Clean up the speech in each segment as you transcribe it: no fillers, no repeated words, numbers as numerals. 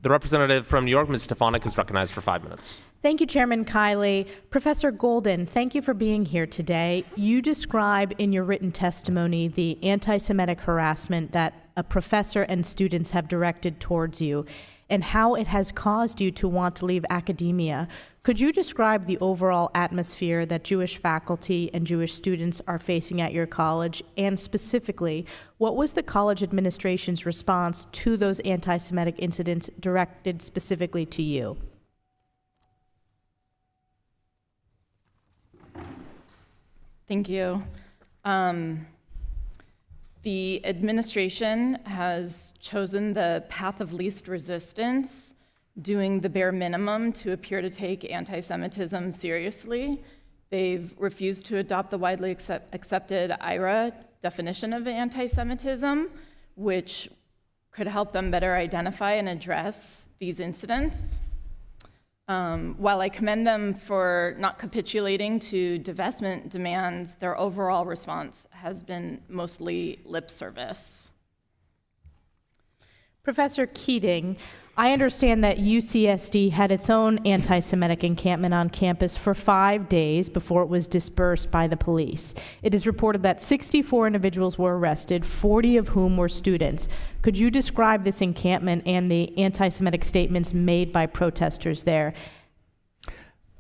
The representative from New York, Ms. Stefanik, is recognized for 5 minutes. Thank you, Chairman Kiley. Professor Golden, thank you for being here today. You describe in your written testimony the anti-Semitic harassment that a professor and students have directed towards you and how it has caused you to want to leave academia. Could you describe the overall atmosphere that Jewish faculty and Jewish students are facing at your college? And specifically, what was the college administration's response to those anti-Semitic incidents directed specifically to you? Thank you. The administration has chosen the path of least resistance, doing the bare minimum to appear to take anti-Semitism seriously. They've refused to adopt the widely accepted IRA definition of anti-Semitism, which could help them better identify and address these incidents. While I commend them for not capitulating to divestment demands, their overall response has been mostly lip service. Professor Keating, I understand that UCSD had its own anti-Semitic encampment on campus for 5 days before it was dispersed by the police. It is reported that 64 individuals were arrested, 40 of whom were students. Could you describe this encampment and the anti-Semitic statements made by protesters there?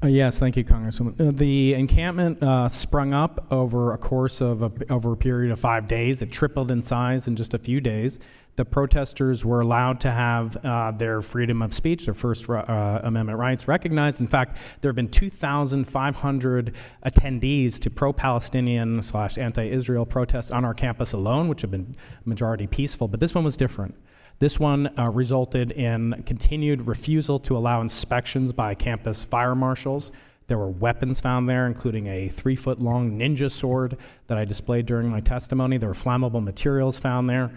Yes, thank you, Congresswoman. The encampment sprung up over a course of over a period of 5 days. It tripled in size in just a few days. The protesters were allowed to have their freedom of speech, their First Amendment rights recognized. In fact, there have been 2,500 attendees to pro-Palestinian / anti-Israel protests on our campus alone, which have been majority peaceful. But this one was different. This one resulted in continued refusal to allow inspections by campus fire marshals. There were weapons found there, including a 3-foot-long ninja sword that I displayed during my testimony. There were flammable materials found there.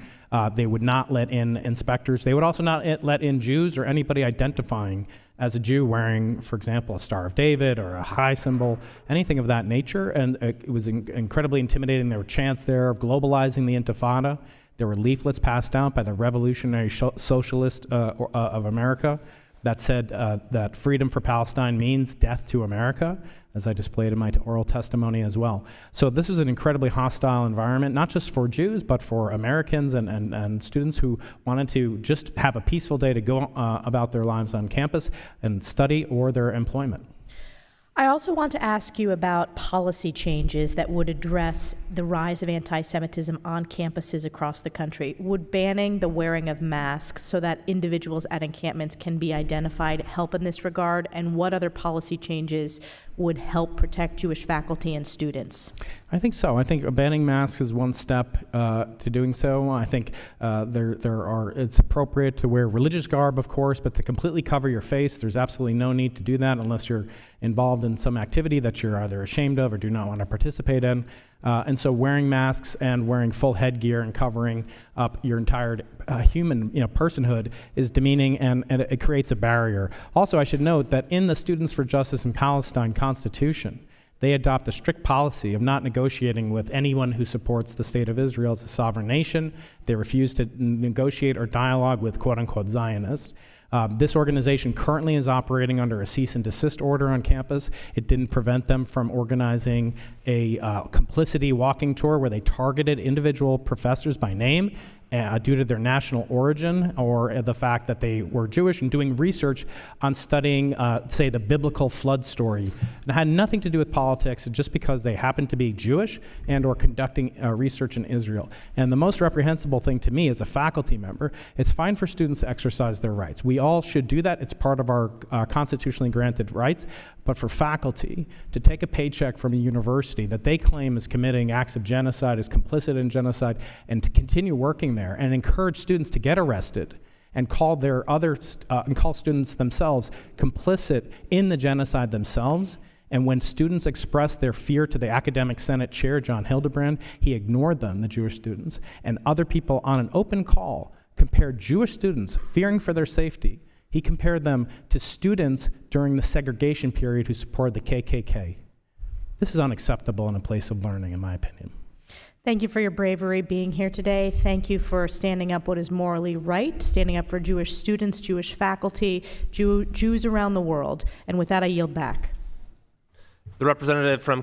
They would not let in inspectors. They would also not let in Jews or anybody identifying as a Jew wearing, for example, a Star of David or a high symbol, anything of that nature. And it was incredibly intimidating. There were chants there of globalizing the Intifada. There were leaflets passed out by the Revolutionary Socialist of America that said that freedom for Palestine means death to America, as I displayed in my oral testimony as well. So this was an incredibly hostile environment, not just for Jews, but for Americans and students who wanted to just have a peaceful day to go about their lives on campus and study or their employment. I also want to ask you about policy changes that would address the rise of anti-Semitism on campuses across the country. Would banning the wearing of masks so that individuals at encampments can be identified help in this regard? And what other policy changes would help protect Jewish faculty and students? I think so. I think banning masks is one step to doing so. I think it's appropriate to wear religious garb, of course, but to completely cover your face, there's absolutely no need to do that unless you're involved in some activity that you're either ashamed of or do not want to participate in. And so wearing masks and wearing full headgear and covering up your entire human personhood is demeaning, and it creates a barrier. Also, I should note that in the Students for Justice in Palestine Constitution, they adopt a strict policy of not negotiating with anyone who supports the state of Israel as a sovereign nation. They refuse to negotiate or dialogue with quote-unquote Zionists. This organization currently is operating under a cease and desist order on campus. It didn't prevent them from organizing a complicity walking tour where they targeted individual professors by name due to their national origin or the fact that they were Jewish, and doing research on studying, say, the biblical flood story. And it had nothing to do with politics, just because they happened to be Jewish and or conducting research in Israel. And the most reprehensible thing to me as a faculty member, it's fine for students to exercise their rights. We all should do that. It's part of our constitutionally granted rights. But for faculty to take a paycheck from a university that they claim is committing acts of genocide, is complicit in genocide, and to continue working there and encourage students to get arrested and call students themselves complicit in the genocide themselves. And when students expressed their fear to the academic senate chair, John Hildebrand, he ignored them, the Jewish students, and other people on an open call compared Jewish students fearing for their safety. He compared them to students during the segregation period who supported the KKK. This is unacceptable in a place of learning, in my opinion. Thank you for your bravery being here today. Thank you for standing up what is morally right, standing up for Jewish students, Jewish faculty, Jews around the world. And with that, I yield back. The representative from